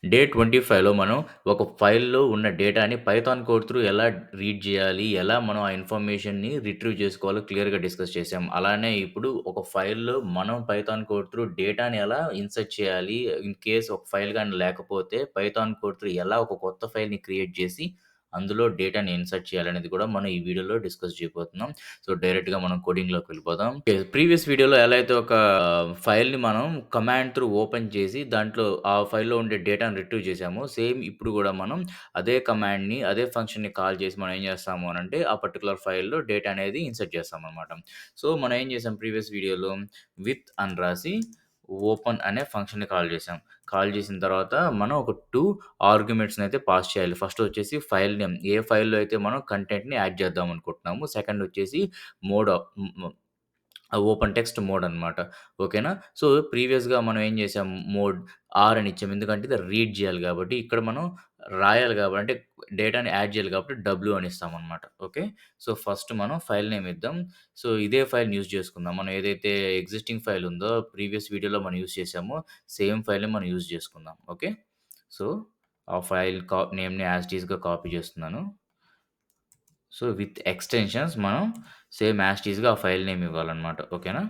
Day 25లో మనం ఒక ఫైల్‌లో ఉన్న డేటాని పైథాన్ కోడ్ త్రూ ఎలా రీడ్ జేయాలి? ఎలా మనం ఆ ఇన్ఫర్మేషన్‌ని రిట్రీవ్ చేసుకోవాలో క్లియర్‌గా డిస్కస్ చేసాం. అలానే ఇప్పుడు ఒక ఫైల్‌లో మనం పైథాన్ కోడ్ త్రూ డేటాని ఎలా ఇన్సర్ట్ చేయాలి? ఇన్ కేస్ ఒక ఫైల్ గాని లేకపోతే పైథాన్ కోడ్ త్రూ ఎలా ఒక కొత్త ఫైల్‌ని క్రియేట్ చేసి అందులో డేటాని ఇన్సర్ట్ చేయాలనేది కూడా మనం ఈ వీడియోలో డిస్కస్ చేయబోతున్నాం. సో, డైరెక్ట్‌గా మనం కోడింగ్‌లోకి వెళ్ళిపోదాం. ఓకే. ప్రీవియస్ వీడియోలో ఎలా అయితే ఒక ఫైల్‌ని మనం కమాండ్ త్రూ ఓపెన్ చేసి దాంట్లో ఆ ఫైల్‌లో ఉండే డేటాను రిట్రీవ్ చేసామో, సేమ్ ఇప్పుడు గూడా మనం అదే కమాండ్‌ని, అదే ఫంక్షన్‌ని కాల్ చేసి మనం ఏం చేస్తాము అనంటే, ఆ పర్టిక్యులర్ ఫైల్‌లో డేటా అనేది ఇన్సర్ట్ చేస్తామనమాట. సో, మనం ఏం చేసాం ప్రీవియస్ వీడియోలో విత్ అని రాసి ఓపెన్ అనే ఫంక్షన్‌ని కాల్ చేసాం. కాల్ చేసిన తర్వాత మనం ఒక 2 ఆర్గ్యుమెంట్స్‌నయితే పాస్ చేయాలి. ఫస్ట్ వచ్చేసి ఫైల్ నేమ్. ఏ ఫైల్‌లో అయితే మనం కంటెంట్‌ని యాడ్ చేద్దాం అనుకుంటున్నాము. సెకండ్ వచ్చేసి mode of open text mode అనమాట. ఓకేనా? సో, ప్రీవియస్‌గా మనం ఏం చేసాం మోడ్ ఆర్ అని ఇచ్చాం. ఎందుకంటే ఇది రీడ్ చేయాలి కాబట్టి. ఇక్కడ మనం రాయాలి కాబట్టి అంటే డేటాని యాడ్ చేయాలి కాబట్టి డబ్ల్యూ అని ఇస్తామనమాట. ఓకే. సో, ఫస్ట్ మనం ఫైల్ నేమ్ ఇద్దాం. సో, ఇదే ఫైల్‌ని యూజ్ చేసుకుందాం. మనం ఏదైతే ఎగ్జిస్టింగ్ ఫైల్ ఉందో ప్రీవియస్ వీడియోలో మనం యూజ్ చేసామో సేమ్ ఫైల్‌ని మనం యూజ్ చేసుకుందాం. ఓకే. సో, ఆ ఫైల్ నేమ్‌ని యాజ్ ఇట్ ఈస్‌గా కాపీ చేస్తున్నాను. సో, విత్ ఎక్స్‌టెన్షన్స్ మనం సేమ్ యాజ్ ఇట్ ఈస్‌గా ఆ ఫైల్ నేమ్ ఇవ్వాలనమాట. ఓకేనా?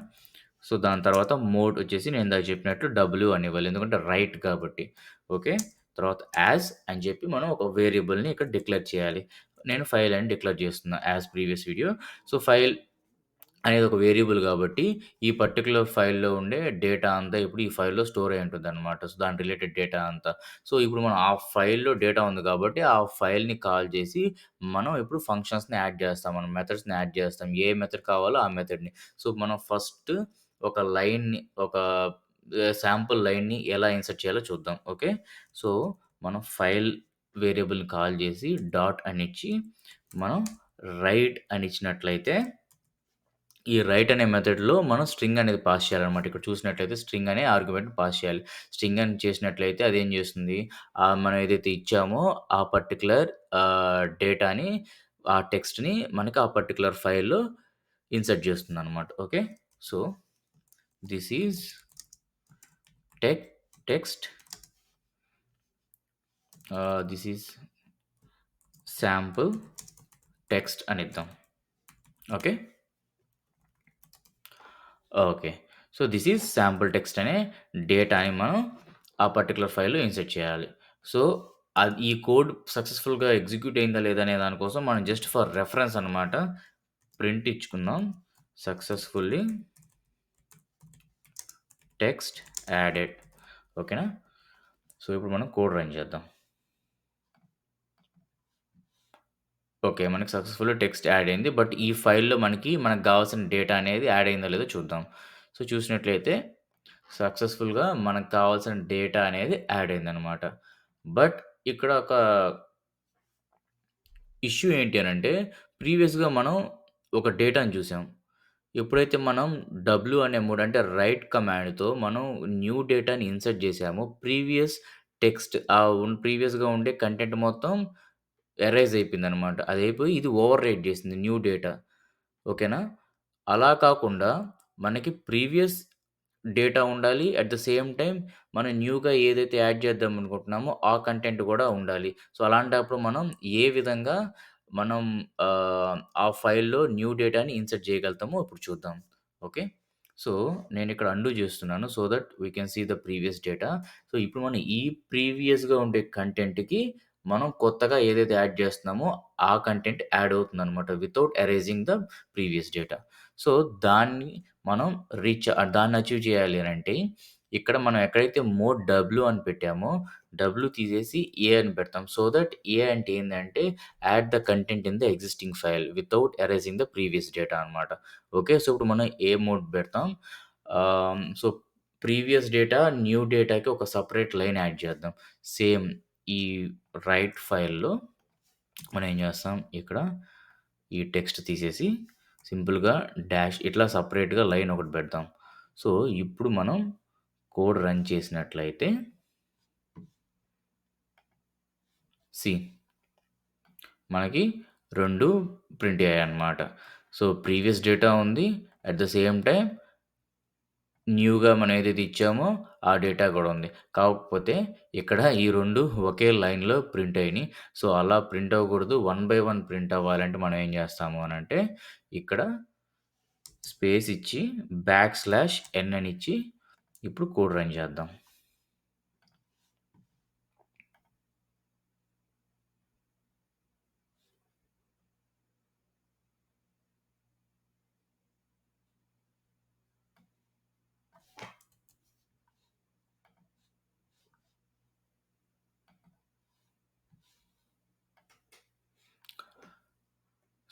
సో, దాని తర్వాత మోడ్ వచ్చేసి నేను ఇందాక చెప్పినట్టు డబ్ల్యూ అని ఇవ్వాలి. ఎందుకంటే రైట్ కాబట్టి. ఓకే. తర్వాత యాజ్ అని చెప్పి మనం ఒక వేరియబుల్‌ని ఇక్కడ డిక్లేర్ చేయాలి. నేను ఫైల్ అని డిక్లేర్ చేస్తున్నా as previous video. So, file అనేది ఒక వేరియబుల్ గాబట్టి, ఈ పర్టిక్యులర్ ఫైల్‌లో ఉండే డేటా అంతా ఇప్పుడు ఈ ఫైల్‌లో స్టోర్ అయ్యి ఉంటుందనమాట. సో, దాని రిలేటెడ్ డేటా అంతా. సో, ఇప్పుడు మనం ఆ ఫైల్‌లో డేటా ఉంది కాబట్టి, ఆ ఫైల్‌ని కాల్ చేసి, మనం ఇప్పుడు ఫంక్షన్స్‌ని యాడ్ చేస్తాం. మనం మెథడ్స్‌ని యాడ్ చేస్తాం. ఏ మెథడ్ కావాలో ఆ మెథడ్‌ని. సో, మనం ఫస్ట్ ఒక లైన్‌ని ఒక శాంపుల్ లైన్‌ని ఎలా ఇన్సర్ట్ చేయాలో చూద్దాం. ఓకే. సో, మనం ఫైల్ వేరియబుల్‌ని కాల్ చేసి డాట్ అనిచ్చి, మనం రైట్ అని ఇచ్చినట్లయితే ఈ రైట్ అనే మెథడ్‌లో మనం స్ట్రింగ్ అనేది పాస్ చేయాలనమాట. ఇక్కడ చూసినట్లయితే స్ట్రింగ్ అనే ఆర్గ్యుమెంట్ పాస్ చేయాలి. స్ట్రింగ్ అని చేసినట్లయితే అదేం చేస్తుంది, మనం ఏదైతే ఇచ్చామో ఆ పర్టిక్యులర్ డేటాని, ఆ టెక్స్ట్‌ని మనకి ఆ పర్టిక్యులర్ ఫైల్‌లో ఇన్సర్ట్ చేస్తుందనమాట. Okay. So, this is tech text this is sample text అనిద్దాం. Okay. Okay. So, this is sample text అనే డేటాని మనం ఆ పర్టిక్యులర్ ఫైల్‌లో ఇన్సర్ట్ చేయాలి. సో, ఈ కోడ్ సక్సెస్‌ఫుల్‌గా ఎగ్జిక్యూట్ అయిందా లేదా అనే దాని కోసం మనం జస్ట్ ఫర్ రెఫరెన్స్ అనమాట ప్రింట్ ఇచ్చుకుందాం. Successfully text added. ఓకేనా? సో, ఇప్పుడు మనం కోడ్ రన్ చేద్దాం. ఓకే. మనకి సక్సెస్‌ఫుల్‌గా టెక్స్ట్ యాడ్ అయింది. బట్ ఈ ఫైల్‌లో మనకు గావాల్సిన డేటా అనేది యాడ్ అయిందో లేదో చూద్దాం. సో, చూసినట్లయితే సక్సెస్‌ఫుల్‌గా మనకు కావాల్సిన డేటా అనేది యాడ్ అయిందనమాట. బట్ ఇక్కడ ఒక ఇష్యూ ఏంటి అనంటే, ప్రీవియస్‌గా మనం ఒక డేటాను చూసాం. ఎప్పుడైతే మనం డబ్ల్యూ అనే మోడ్ అంటే రైట్ కమాండ్‌తో మనం న్యూ డేటాని ఇన్సర్ట్ చేసామో, ప్రీవియస్ టెక్స్ట్ ప్రీవియస్‌గా ఉండే కంటెంట్ మొత్తం ఎరేజ్ అయిపోయిందనమాట. అదయిపోయి ఇది ఓవర్ రైట్ చేసింది న్యూ డేటా. ఓకేనా? అలా కాకుండా మనకి ప్రీవియస్ డేటా ఉండాలి. అట్ ద సేమ్ టైమ్ మనం న్యూగా ఏదైతే యాడ్ చేద్దాం అనుకుంటున్నామో ఆ కంటెంట్ గూడా ఉండాలి. సో, అలాంటప్పుడు మనం ఏ విధంగా మనం ఆ ఫైల్‌లో న్యూ డేటాని ఇన్సర్ట్ చేయగలుగుతామో ఇప్పుడు చూద్దాం. ఓకే. సో, నేనిక్కడ అండూ చేస్తున్నాను. So that we can see the previous data. So, ఇప్పుడు మనం ఈ ప్రీవియస్‌గా ఉండే కంటెంట్‌కి మనం కొత్తగా ఏదైతే యాడ్ చేస్తున్నామో ఆ కంటెంట్ యాడ్ అవుతుందనమాట. Without erasing the previous data. So, దాన్ని మనం దాన్ని అచీవ్ చేయాలి అనంటే, ఇక్కడ మనం ఎక్కడైతే మోడ్ డబ్ల్యూ అని పెట్టామో, డబ్ల్యూ తీసేసి ఏ అని పెడతాం. సో థట్ ఏ అంటే ఏందంటే, add the content in the existing file without erasing the previous data అనమాట. ఓకే. సో, ఇప్పుడు మనం ఏ మోడ్ పెడతాం. సో, ప్రీవియస్ డేటా, న్యూ డేటాకి ఒక సెపరేట్ లైన్ యాడ్ చేద్దాం. సేమ్ ఈ రైట్ ఫైల్‌లో మనం ఏం చేస్తాం, ఇక్కడ ఈ టెక్స్ట్ తీసేసి సింపుల్‌గా డాష్ ఇట్లా సెపరేట్‌గా లైన్ ఒకటి పెడతాం. సో, ఇప్పుడు మనం కోడ్ రన్ చేసినట్లయితే సీ మనకి 2 ప్రింట్ అయ్యాయన్నమాట. సో, ప్రీవియస్ డేటా ఉంది. అట్ ద సేమ్ టైమ్ న్యూగా మనం ఏదైతే ఇచ్చామో ఆ డేటా గూడా ఉంది. కాకపోతే ఇక్కడ ఈ 2 ఒకే లైన్‌లో ప్రింట్ అయినియి. సో, అలా ప్రింట్ అవ్వకూడదు. వన్ బై వన్ ప్రింట్ అవ్వాలంటే మనం ఏం జేస్తాము అనంటే, ఇక్కడ స్పేస్ ఇచ్చి బ్యాక్ స్లాష్ అని ఇచ్చి ఇప్పుడు కోడ్ రన్ చేద్దాం.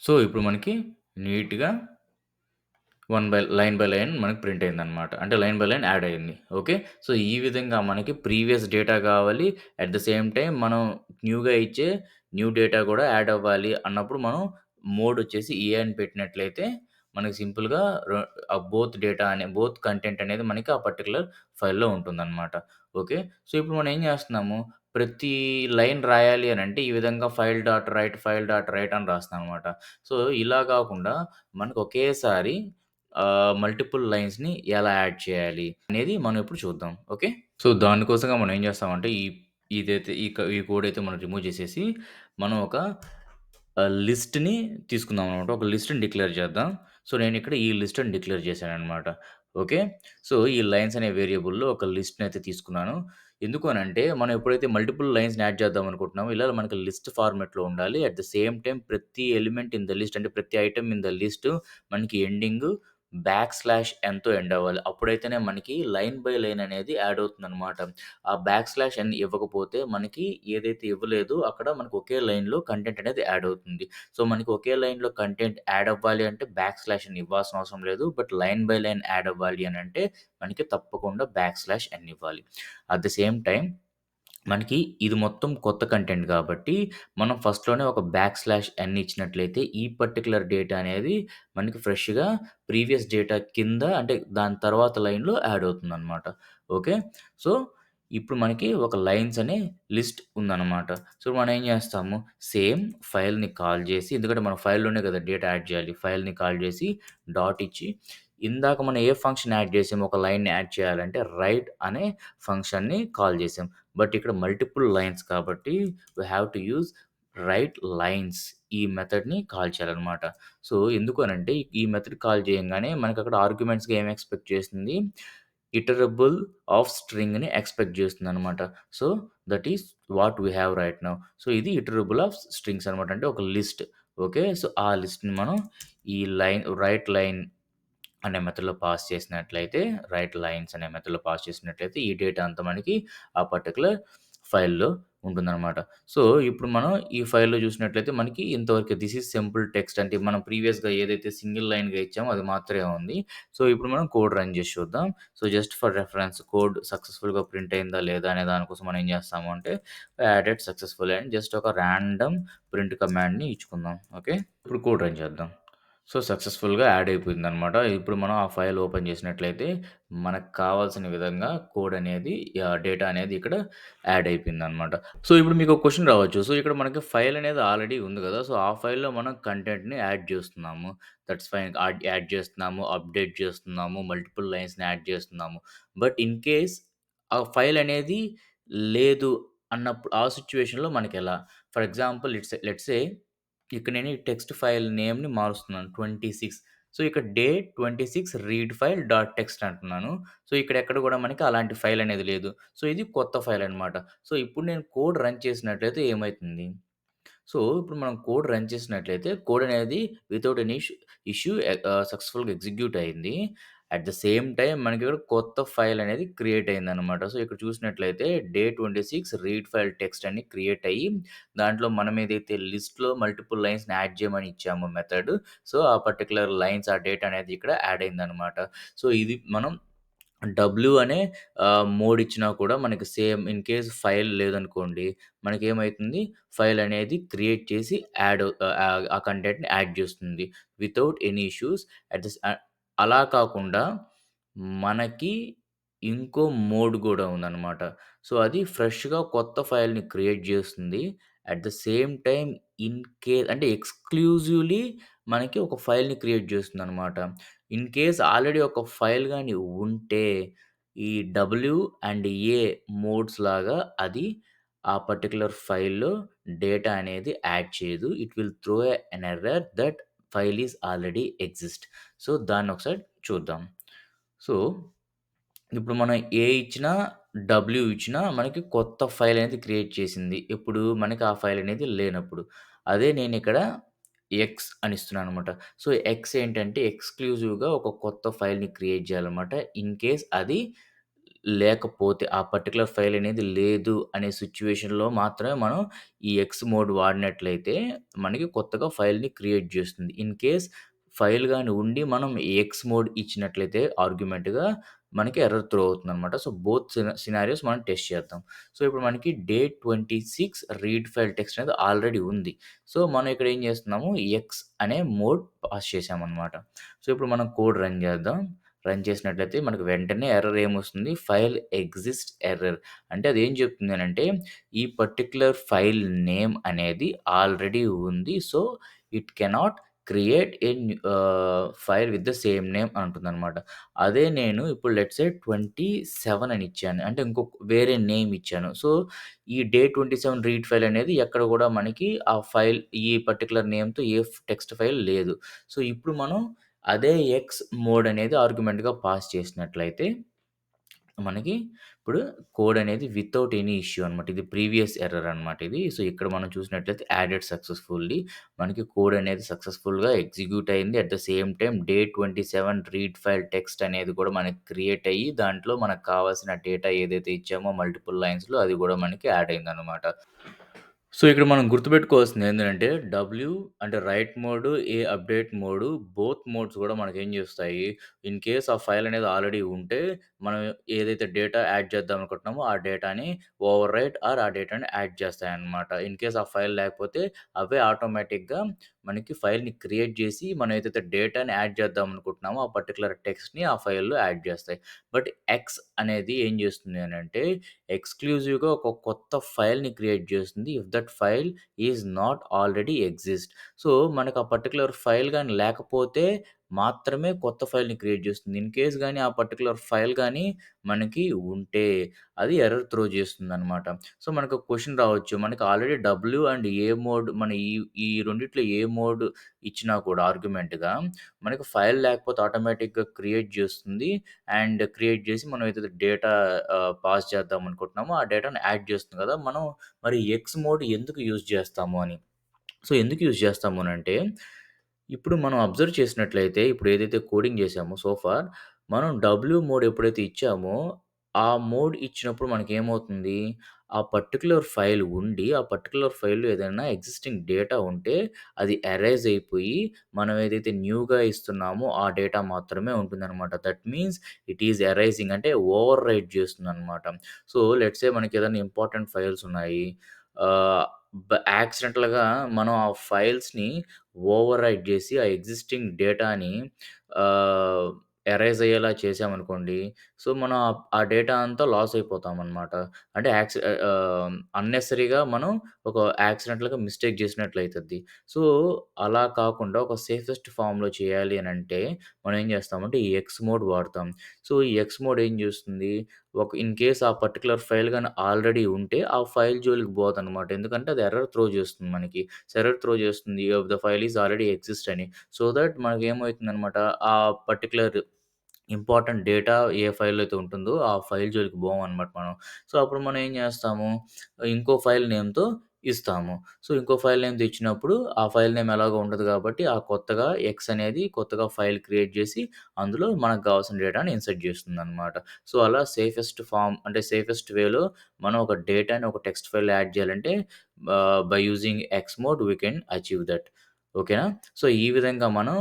సో, ఇప్పుడు మనకి నీట్‌గా లైన్ బై లైన్ మనకి ప్రింట్ అయిందనమాట. అంటే లైన్ బై లైన్ యాడ్ అయింది. ఓకే. సో, ఈ విధంగా మనకి ప్రీవియస్ డేటా కావాలి. అట్ ద సేమ్ టైమ్ మనం న్యూగా ఇచ్చే న్యూ డేటా కూడా యాడ్ అవ్వాలి అన్నప్పుడు మనం మోడ్ వచ్చేసి ఏ అని పెట్టినట్లయితే మనకి సింపుల్‌గా రొ బోత్ కంటెంట్ అనేది మనకి ఆ పర్టిక్యులర్ ఫైల్‌లో ఉంటుందనమాట. ఓకే. సో, ఇప్పుడు మనం ఏం చేస్తున్నాము, ప్రతి లైన్ రాయాలి అనంటే ఈ విధంగా ఫైల్ డాట్ రైట్ అని రాస్తామనమాట. సో, ఇలా కాకుండా మనకు ఒకేసారి మల్టిపుల్ లైన్స్‌ని ఎలా యాడ్ చేయాలి అనేది మనం ఇప్పుడు చూద్దాం. ఓకే. సో, దానికోసంగా మనం ఏం చేస్తామంటే ఇదైతే ఈ కోడ్ అయితే మనం రిమూవ్ చేసేసి మనం ఒక లిస్ట్‌ని తీసుకుందామనమాట. ఒక లిస్ట్‌ని డిక్లేర్ చేద్దాం. సో, నేనిక్కడ ఈ లిస్ట్ అని డిక్లేర్ చేశాననమాట. ఓకే. సో, ఈ లైన్స్ అనే వేరియబుల్‌లో ఒక లిస్ట్‌నయితే తీసుకున్నాను. ఎందుకు అనంటే, మనం ఎప్పుడైతే మల్టిపుల్ లైన్స్‌ని యాడ్ చేద్దాం అనుకుంటున్నామో, ఇలా మనకి లిస్ట్ ఫార్మాట్‌లో ఉండాలి. అట్ ద సేమ్ టైమ్ ప్రతి ఎలిమెంట్ ఇన్ ద లిస్ట్ అంటే ప్రతి ఐటెమ్ ఇన్ ద లిస్ట్ మనకి ఎండింగు బ్యాక్ స్లాష్ ఎన్‌తో ఎండ్ అవ్వాలి. అప్పుడైతేనే మనకి లైన్ బై లైన్ అనేది యాడ్ అవుతుందనమాట. ఆ బ్యాక్ స్లాష్ ఎన్ ఇవ్వకపోతే మనకి ఏదైతే ఇవ్వలేదో అక్కడ మనకు ఒకే లైన్‌లో కంటెంట్ అనేది యాడ్ అవుతుంది. సో, మనకి ఒకే లైన్‌లో కంటెంట్ యాడ్ అవ్వాలి అంటే బ్యాక్ స్లాష్ ఎన్ ఇవ్వాల్సిన అవసరం లేదు. But line by line add అవ్వాలి అనంటే మనకి తప్పకుండా బ్యాక్ స్లాష్ ఎన్ ఇవ్వాలి. అట్ ద సేమ్ టైమ్ మనకి ఇది మొత్తం కొత్త కంటెంట్ కాబట్టి, మనం ఫస్ట్‌లోనే ఒక బ్యాక్ స్లాష్ ఎన్ ఇచ్చినట్లయితే, ఈ పర్టిక్యులర్ డేటా అనేది మనకి ఫ్రెష్‌గా ప్రీవియస్ డేటా కింద అంటే దాని తర్వాత లైన్‌లో యాడ్ అవుతుందనమాట. ఓకే. సో, ఇప్పుడు మనకి ఒక లైన్స్ అనే లిస్ట్ ఉందనమాట. సో, మనం ఏం చేస్తాము, సేమ్ ఫైల్‌ని కాల్ చేసి ఎందుకంటే మనం ఫైల్‌లోనే కదా డేటా యాడ్ చేయాలి. ఫైల్‌ని కాల్ చేసి డాట్ ఇచ్చి, ఇందాక మనం ఏ ఫంక్షన్ యాడ్ చేసామో ఒక లైన్‌ని యాడ్ చేయాలంటే రైట్ అనే ఫంక్షన్‌ని కాల్ చేసాం. బట్ ఇక్కడ మల్టిపుల్ లైన్స్ కాబట్టి we have to use write lines ఈ మెథడ్‌ని కాల్ చేయాలనమాట. సో, ఎందుకు అనంటే ఈ మెథడ్ కాల్ చేయంగానే మనకక్కడ ఆర్గ్యుమెంట్స్‌గా ఏమి ఎక్స్‌పెక్ట్ చేస్తుంది? ఇటరబుల్ ఆఫ్ స్ట్రింగ్‌ని ఎక్స్‌పెక్ట్ చేస్తుందనమాట. So, that is what we have right now. So, ఇది ఇటరబుల్ ఆఫ్ స్ట్రింగ్స్ అనమాట. అంటే ఒక లిస్ట్. ఓకే. సో, ఆ లిస్ట్‌ని మనం ఈ రైట్ లైన్ అనే మెథడ్‌లో పాస్ చేసినట్లయితే, రైట్ లైన్స్ అనే మెథడ్‌లో పాస్ చేసినట్లయితే, ఈ డేటా అంతా మనకి ఆ పర్టిక్యులర్ ఫైల్‌లో ఉంటుందనమాట. సో, ఇప్పుడు మనం ఈ ఫైల్‌లో చూసినట్లయితే మనకి ఇంతవరకే దిస్ ఈజ్ సింపుల్ టెక్స్ట్ అంటే మనం ప్రీవియస్‌గా ఏదైతే సింగిల్ లైన్‌గా ఇచ్చామో అది మాత్రమే ఉంది. సో, ఇప్పుడు మనం కోడ్ రన్ చేసి చూద్దాం. So, just for reference code సక్సెస్‌ఫుల్‌గా ప్రింట్ అయిందా లేదా అనే దానికోసం మనం ఏం చేస్తాము అంటే యాడెడ్ సక్సెస్‌ఫుల్ అని జస్ట్ ఒక రాండమ్ ప్రింట్ కమాండ్‌ని ఇచ్చుకుందాం. ఓకే. ఇప్పుడు కోడ్ రన్ చేద్దాం. సో, సక్సెస్‌ఫుల్‌గా యాడ్ అయిపోయిందనమాట. ఇప్పుడు మనం ఆ ఫైల్ ఓపెన్ చేసినట్లయితే, మనకు కావాల్సిన విధంగా కోడ్ అనేది డేటా అనేది ఇక్కడ యాడ్ అయిపోయిందనమాట. సో, ఇప్పుడు మీకో క్వెషన్ రావచ్చు. సో, ఇక్కడ మనకి ఫైల్ అనేది ఆల్రెడీ ఉంది గదా! సో, ఆ ఫైల్‌లో మనం కంటెంట్‌ని యాడ్ చేస్తున్నాము. That's fine. యాడ్ చేస్తున్నాము, అప్డేట్ చేస్తున్నాము, మల్టిపుల్ లైన్స్‌ని యాడ్ చేస్తున్నాము. బట్ ఇన్ కేస్ ఆ ఫైల్ అనేది లేదు అన్నప్పుడు ఆ సిట్యుయేషన్‌లో మనకెలా? ఫర్ ఎగ్జాంపుల్ లెట్స్ సే ఇక్కడ నేను ఈ టెక్స్ట్ ఫైల్ నేమ్‌ని మారుస్తున్నాను 26. సో, ఇక్కడ date 26 read file dot text అంటున్నాను. సో, ఇక్కడ ఎక్కడ గూడా మనకి అలాంటి ఫైల్ అనేది లేదు. సో, ఇది కొత్త ఫైల్ అనమాట. సో, ఇప్పుడు నేను కోడ్ రన్ చేసినట్లయితే ఏమైతుంది? సో, ఇప్పుడు మనం కోడ్ రన్ చేసినట్లయితే కోడ్ అనేది వితౌట్ ఎనీ ఇష్యూ సక్సెస్‌ఫుల్‌గా ఎగ్జిక్యూట్ అయింది. అట్ ద సేమ్ టైమ్ మనకిక్కడ కొత్త ఫైల్ అనేది క్రియేట్ అయిందనమాట. సో, ఇక్కడ చూసినట్లయితే డే 26 రీడ్ ఫైల్ టెక్స్ట్ అని క్రియేట్ అయ్యి, దాంట్లో మనం ఏదైతే లిస్ట్‌లో మల్టిపుల్ లైన్స్‌ని యాడ్ చేయమని ఇచ్చామో మెథడ్. సో, ఆ పర్టిక్యులర్ లైన్స్ ఆ డేట్ అనేది ఇక్కడ యాడ్ అయిందనమాట. సో, ఇది మనం అనే మోడ్ ఇచ్చినా కూడా మనకి సేమ్ ఇన్ కేస్ ఫైల్ లేదనుకోండి, మనకేమైతుంది ఫైల్ అనేది క్రియేట్ చేసి ఆ కంటెంట్‌ని యాడ్ చేస్తుంది. వితౌట్ ఎనీ ఇష్యూస్ అలా కాకుండా మనకి ఇంకో మోడ్ గూడా ఉందనమాట. సో, అది ఫ్రెష్‌గా కొత్త ఫైల్‌ని క్రియేట్ జేస్తుంది. At the same time in అంటే ఎక్స్‌క్లూజివ్‌లీ మనకి ఒక ఫైల్‌ని క్రియేట్ చేస్తుందనమాట. ఇన్ కేస్ ఆల్రెడీ ఒక ఫైల్ గాని ఉంటే, ఈ డబ్ల్యూ అండ్ ఏ మోడ్స్ లాగా అది ఆ పర్టిక్యులర్ ఫైల్‌లో డేటా అనేది యాడ్ చేయదు. It will throw an error that file is already exist. So, దాన్నొకసారి చూద్దాం. సో, ఇప్పుడు మనం ఏ ఇచ్చినా, డబ్ల్యూ ఇచ్చినా మనకి కొత్త ఫైల్ అనేది క్రియేట్ చేసింది. ఎప్పుడు మనకి ఆ ఫైల్ అనేది లేనప్పుడు. అదే నేనిక్కడ ఎక్స్ అని ఇస్తున్నాననమాట. సో, ఎక్స్ ఏంటంటే ఎక్స్‌క్లూజివ్‌గా ఒక కొత్త ఫైల్‌ని క్రియేట్ చేయాలన్నమాట. ఇన్ కేస్ అది లేకపోతే ఆ పర్టిక్యులర్ ఫైల్ అనేది లేదు అనే సిట్యుయేషన్‌లో మాత్రమే మనం ఈ ఎక్స్ మోడ్ వాడినట్లయితే మనకి కొత్తగా ఫైల్‌ని క్రియేట్ చేస్తుంది. ఇన్ కేస్ ఫైల్ గాని ఉండి మనం ఎక్స్ మోడ్ ఇచ్చినట్లయితే ఆర్గ్యుమెంట్‌గా మనకి ఎర్రర్ త్రో అవుతుందనమాట. సో, బోత్ సినారియోస్ మనం టెస్ట్ చేద్దాం. సో, ఇప్పుడు మనకి డే 26 రీడ్ ఫైల్ టెక్స్ట్ అనేది ఆల్రెడీ ఉంది. సో, మనం ఇక్కడ ఏం చేస్తున్నాము ఎక్స్ అనే మోడ్ పాస్ చేశామనమాట. సో, ఇప్పుడు మనం కోడ్ రన్ చేద్దాం. రన్ చేసినట్లయితే మనకు వెంటనే ఎర్రర్ ఏమొస్తుంది? File exist error. అంటే అదేం చెప్తుంది అనంటే, ఈ పర్టిక్యులర్ ఫైల్ నేమ్ అనేది ఆల్రెడీ ఉంది. So, it cannot create file with the same name అంటుందనమాట. అదే నేను ఇప్పుడు లెట్స్ సే 27 అని ఇచ్చాను. అంటే ఇంకొక వేరే నేమ్ ఇచ్చాను. సో, ఈ డే 27 రీడ్ ఫైల్ అనేది ఎక్కడ కూడా మనకి ఆ ఫైల్ ఈ పర్టిక్యులర్ నేమ్‌తో ఏ టెక్స్ట్ ఫైల్ లేదు. సో, ఇప్పుడు మనం అదే ఎక్స్ మోడ్ అనేది ఆర్గ్యుమెంట్‌గా పాస్ చేసినట్లయితే, మనకి ఇప్పుడు కోడ్ అనేది వితౌట్ ఎనీ ఇష్యూ అనమాట. ఇది ప్రీవియస్ ఎర్రర్ అనమాట ఇది. సో, ఇక్కడ మనం చూసినట్లయితే యాడెడ్ సక్సెస్‌ఫుల్లీ మనకి కోడ్ అనేది సక్సెస్‌ఫుల్‌గా ఎగ్జిక్యూట్ అయింది. At the same time day 27 read file text అనేది కూడా మనకి క్రియేట్ అయ్యి, దాంట్లో మనకు కావాల్సిన డేటా ఏదైతే ఇచ్చామో మల్టిపుల్ లైన్స్‌లో అది కూడా మనకి యాడ్ అయిందనమాట. సో, ఇక్కడ మనం గుర్తుపెట్టుకోవాల్సింది ఏందంటే, డబ్ల్యూ అంటే రైట్ మోడ్, ఏ అప్డేట్ మోడ్ బోత్ మోడ్స్ గూడా మనకేం జేస్తాయి, ఇన్ కేస్ ఆ ఫైల్ అనేది ఆల్రెడీ ఉంటే, మనం ఏదైతే డేటా యాడ్ చేద్దాం అనుకుంటున్నామో, ఆ డేటాని ఓవర్ రైట్ ఆర్ ఆ డేటాని యాడ్ చేస్తాయన్నమాట. ఇన్ కేస్ ఆ ఫైల్ లేకపోతే, అవే ఆటోమేటిక్‌గా మనకి ఫైల్‌ని క్రియేట్ జేసి, మనం ఏదైతే డేటాని యాడ్ చేద్దాం అనుకుంటున్నామో, ఆ పర్టిక్యులర్ టెక్స్ట్‌ని ఆ ఫైల్‌లో యాడ్ జేస్తాయి. బట్ ఎక్స్ అనేది ఏం జేస్తుంది అనంటే ఎక్స్‌క్లూజివ్‌గా ఒక కొత్త ఫైల్‌ని క్రియేట్ చేస్తుంది. If that file is not already exist. So, మనకు ఆ పర్టిక్యులర్ ఫైల్ గాని లేకపోతే మాత్రమే కొత్త ఫైల్‌ని క్రియేట్ చేస్తుంది. ఇన్ కేస్ గాని ఆ పర్టిక్యులర్ ఫైల్ గాని మనకి ఉంటే అది ఎర్రర్ త్రో చేస్తుందనమాట. సో, మనకు ఒక క్వెషన్ రావచ్చు. మనకి already W and A mode మన ఈ ఈ రెండిట్లో ఏ మోడ్ ఇచ్చినా కూడా ఆర్గ్యుమెంట్‌గా మనకి ఫైల్ లేకపోతే ఆటోమేటిక్‌గా క్రియేట్ చేస్తుంది. అండ్ క్రియేట్ చేసి మనం ఏదైతే డేటా పాస్ చేద్దాం అనుకుంటున్నామో, ఆ డేటాను యాడ్ చేస్తుంది కదా! మనం మరి ఎక్స్ మోడ్ ఎందుకు యూజ్ చేస్తాము అని. సో, ఎందుకు యూజ్ చేస్తాము అనంటే, ఇప్పుడు మనం అబ్జర్వ్ చేసినట్లయితే, ఇప్పుడు ఏదైతే కోడింగ్ చేసామో సో ఫార్, మనం డబ్ల్యూ మోడ్ ఎప్పుడైతే ఇచ్చామో, ఆ మోడ్ ఇచ్చినప్పుడు మనకేమవుతుంది, ఆ పర్టిక్యులర్ ఫైల్ ఉండి, ఆ పర్టిక్యులర్ ఫైల్‌లో ఏదైనా ఎగ్జిస్టింగ్ డేటా ఉంటే, అది ఎరేజ్ అయిపోయి, మనం ఏదైతే న్యూగా ఇస్తున్నామో, ఆ డేటా మాత్రమే ఉంటుందనమాట. That means it is erasing అంటే ఓవర్ రైట్ చేస్తుందనమాట. సో, లెట్స్ సే మనకేదైనా ఇంపార్టెంట్ ఫైల్స్ ఉన్నాయి. ఆహ్, యాక్సిడెంటల్‌గా మనం ఆ ఫైల్స్‌ని ఓవర్ రైట్ జేసి, ఆ ఎగ్జిస్టింగ్ డేటాని ఆహ్, ఎరేజ్ అయ్యేలా చేశామనుకోండి. సో, మనం ఆ డేటా అంతా లాస్ అయిపోతామనమాట. అంటే అన్నెసెసరీగా మనం ఒక యాక్సిడెంటల్‌గా మిస్టేక్ జేసినట్లయితది. సో, అలా కాకుండా ఒక సేఫెస్ట్ ఫార్మ్‌లో చేయాలి అనంటే, మనం ఏం జేస్తామంటే, ఈ ఎక్స్ మోడ్ వాడతాం. సో, ఈ ఎక్స్ మోడ్ ఏం జేస్తుంది, ఇన్ కేస్ ఆ పర్టిక్యులర్ ఫైల్ గాని ఆల్రెడీ ఉంటే, ఆ ఫైల్ జోలికి పోదనమాట. ఎందుకంటే, అది ఎర్రర్ త్రో జేస్తుంది మనకి. ఎర్రర్ త్రో చేస్తుంది. The file is already exist అని. సో దట్ మనకేమవుతుందనమాట, ఆ పర్టిక్యులర్ ఇంపార్టెంట్ డేటా ఏ ఫైల్‌లో అయితే ఉంటుందో, ఆ ఫైల్ జోలికి పోమనమాట మనం. సో, అప్పుడు మనం ఏం చేస్తాము, ఇంకో ఫైల్ నేమ్‌తో ఇస్తాము. సో, ఇంకో ఫైల్ నేమ్‌తో ఇచ్చినప్పుడు, ఆ ఫైల్ నేమ్ ఎలాగో ఉండదు కాబట్టి, ఆ కొత్తగా ఎక్స్ అనేది కొత్తగా ఫైల్ క్రియేట్ చేసి, అందులో మనకు కావాల్సిన డేటాని ఇన్సర్ట్ చేస్తుందనమాట. సో, అలా సేఫెస్ట్ ఫార్మ్ అంటే సేఫెస్ట్ వేలో మనం ఒక డేటాని ఒక టెక్స్ట్ ఫైల్‌లో యాడ్ చేయాలంటే by using x mode we can achieve that. ఓకేనా? సో, ఈ విధంగా మనం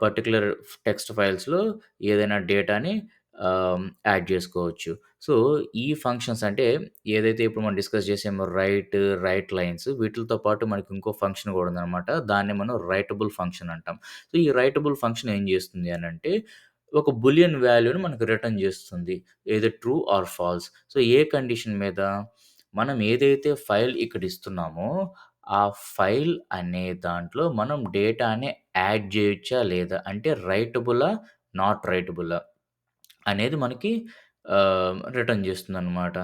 పర్టిక్యులర్ టెక్స్ట్ ఫైల్స్‌లో ఏదైనా డేటాని యాడ్ జేసుకోవచ్చు. సో, ఈ ఫంక్షన్స్ అంటే ఏదైతే ఇప్పుడు మనం డిస్కస్ చేసామో రైట్ లైన్స్ వీటిలతో పాటు మనకి ఇంకో ఫంక్షన్ గూడా ఉందనమాట. దాన్ని మనం రైటబుల్ ఫంక్షన్ అంటాం. సో, ఈ రైటబుల్ ఫంక్షన్ ఏం జేస్తుంది అనంటే, ఒక బూలియన్ వాల్యూని మనకు రిటర్న్ జేస్తుంది. Either true or false. So, ఏ కండిషన్ మీద మనం ఏదైతే ఫైల్ ఇక్కడ ఇస్తున్నామో, ఆ ఫైల్ అనే దాంట్లో మనం డేటాని యాడ్ జేయొచ్చా లేదా? అంటే రైటబులా? నాట్ రైటబులా? అనేది మనకి రిటర్న్ జేస్తుందనమాట.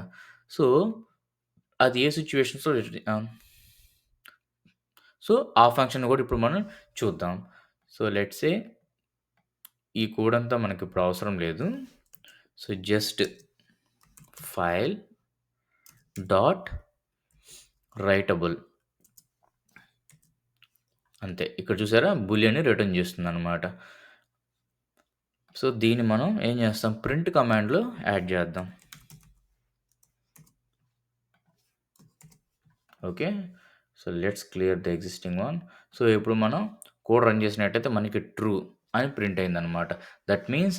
సో, అది ఏ సిట్యుయేషన్స్‌లో సో, ఆ ఫంక్షన్ గూడా ఇప్పుడు మనం చూద్దాం. సో, లెట్స్ సే ఈ కోడ్ అంతా మనకిప్పుడు అవసరం లేదు. So, just file dot writable అంతే. ఇక్కడ చూసారా బూలియన్‌ని రిటర్న్ జేస్తుందనమాట. సో, దీన్ని మనం ఏం జేస్తాం ప్రింట్ కమాండ్‌లో యాడ్ జేద్దాం. Okay. So, let's clear the existing one. So, ఇప్పుడు మనం కోడ్ రన్ చేసినట్టయితే మనకి ట్రూ అని ప్రింట్ అయిందనమాట. దట్ మీన్స్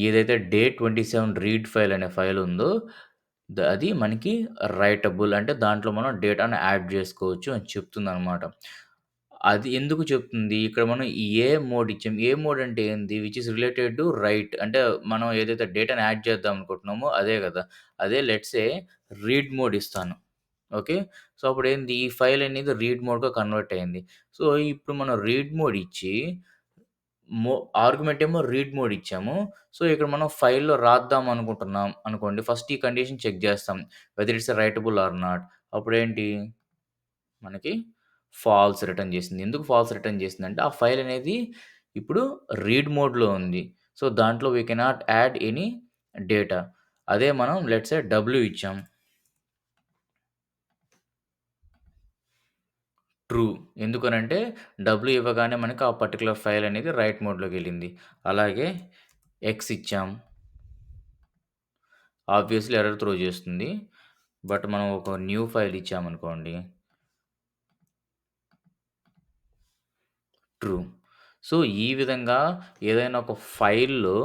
ఏదైతే డే 27 రీడ్ ఫైల్ అనే ఫైల్ ఉందో అది మనకి రైటబుల్ అంటే దాంట్లో మనం డేటాను యాడ్ జేసుకోవచ్చు అని చెప్తుందనమాట. అది ఎందుకు చెప్తుంది? ఇక్కడ మనం ఏ మోడ్ ఇచ్చాం. ఏ మోడ్ అంటే ఏంది? Which is related to right అంటే మనం ఏదైతే డేటాను యాడ్ చేద్దాం అనుకుంటున్నామో అదే గదా! అదే లెట్స్ సే రీడ్ మోడ్ ఇస్తాను. ఓకే. సో, అప్పుడేంది ఈ ఫైల్ అనేది రీడ్ మోడ్‌గా కన్వర్ట్ అయింది. సో, ఇప్పుడు మనం రీడ్ మోడ్ ఇచ్చి మో ఆర్గ్యుమెంట్ ఏమో రీడ్ మోడ్ ఇచ్చాము. సో, ఇక్కడ మనం ఫైల్‌లో రాద్దాం అనుకుంటున్నాం అనుకోండి. ఫస్ట్ ఈ కండిషన్ చెక్ జేస్తాం. Whether it's writable or not. అప్పుడేంటి మనకి ఫాల్స్ రిటర్న్ చేసింది. ఎందుకు ఫాల్స్ రిటర్న్ చేసిందంటే, ఆ ఫైల్ అనేది ఇప్పుడు రీడ్ మోడ్‌లో ఉంది. సో, దాంట్లో we cannot add any data. అదే మనం లెట్స్ సే డబ్ల్యూ ఇచ్చాం. ట్రూ. ఎందుకనంటే డబ్ల్యూ ఇవ్వగానే మనకు ఆ పర్టిక్యులర్ ఫైల్ అనేది రైట్ మోడ్‌లోకెళ్ళింది. అలాగే ఎక్స్ ఇచ్చాం. ఆబ్వియస్‌లీ ఎర్రర్ త్రో చేస్తుంది. బట్ మనం ఒక న్యూ ఫైల్ ఇచ్చామనుకోండి ట్రూ. సో, ఈ విధంగా ఏదైనా ఒక ఫైల్‌లో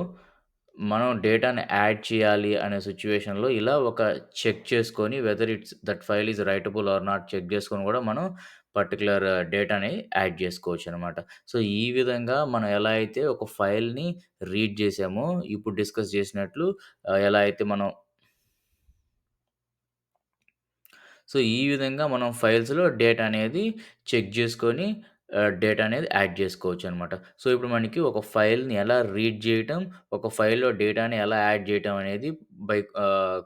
మనం డేటాని యాడ్ చేయాలి అనే సిట్యుయేషన్‌లో ఇలా ఒక చెక్ చేసుకొని whether it's that file is writable or not check చేసుకొని కూడా మనం పర్టిక్యులర్ డేటాని యాడ్ చేసుకోవచ్చనమాట. సో, ఈ విధంగా మనం ఎలా అయితే ఒక ఫైల్‌ని రీడ్ చేసామో ఇప్పుడు డిస్కస్ చేసినట్లు ఎలా అయితే మనం సో, ఈ విధంగా మనం ఫైల్స్‌లో డేటా అనేది చెక్ జేసుకొని డేటా అనేది యాడ్ జేసుకోవచ్చనమాట. సో, ఇప్పుడు మనకి ఒక ఫైల్‌ని ఎలా రీడ్ జేయటం, ఒక ఫైల్‌లో డేటాని ఎలా యాడ్ జేయటం అనేది బై ఆహ్,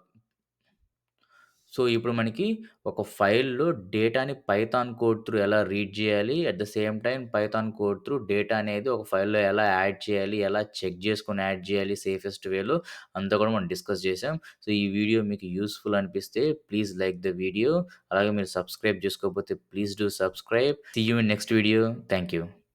సో, ఇప్పుడు మనకి ఒక ఫైల్‌లో డేటాని పైథాన్ కోడ్ త్రూ ఎలా రీడ్ జేయాలి, at the same time Python code through data అనేది ఒక ఫైల్‌లో ఎలా యాడ్ చేయాలి, ఎలా చెక్ జేసుకొని యాడ్ జేయాలి సేఫెస్ట్ వేలో అంతా కూడా మనం డిస్కస్ చేసాం. సో, ఈ వీడియో మీకు యూజ్‌ఫుల్ అనిపిస్తే ప్లీజ్ లైక్ ద వీడియో. అలాగే మీరు సబ్స్క్రైబ్ చేసుకోకపోతే please do subscribe. See you in next video. Thank you.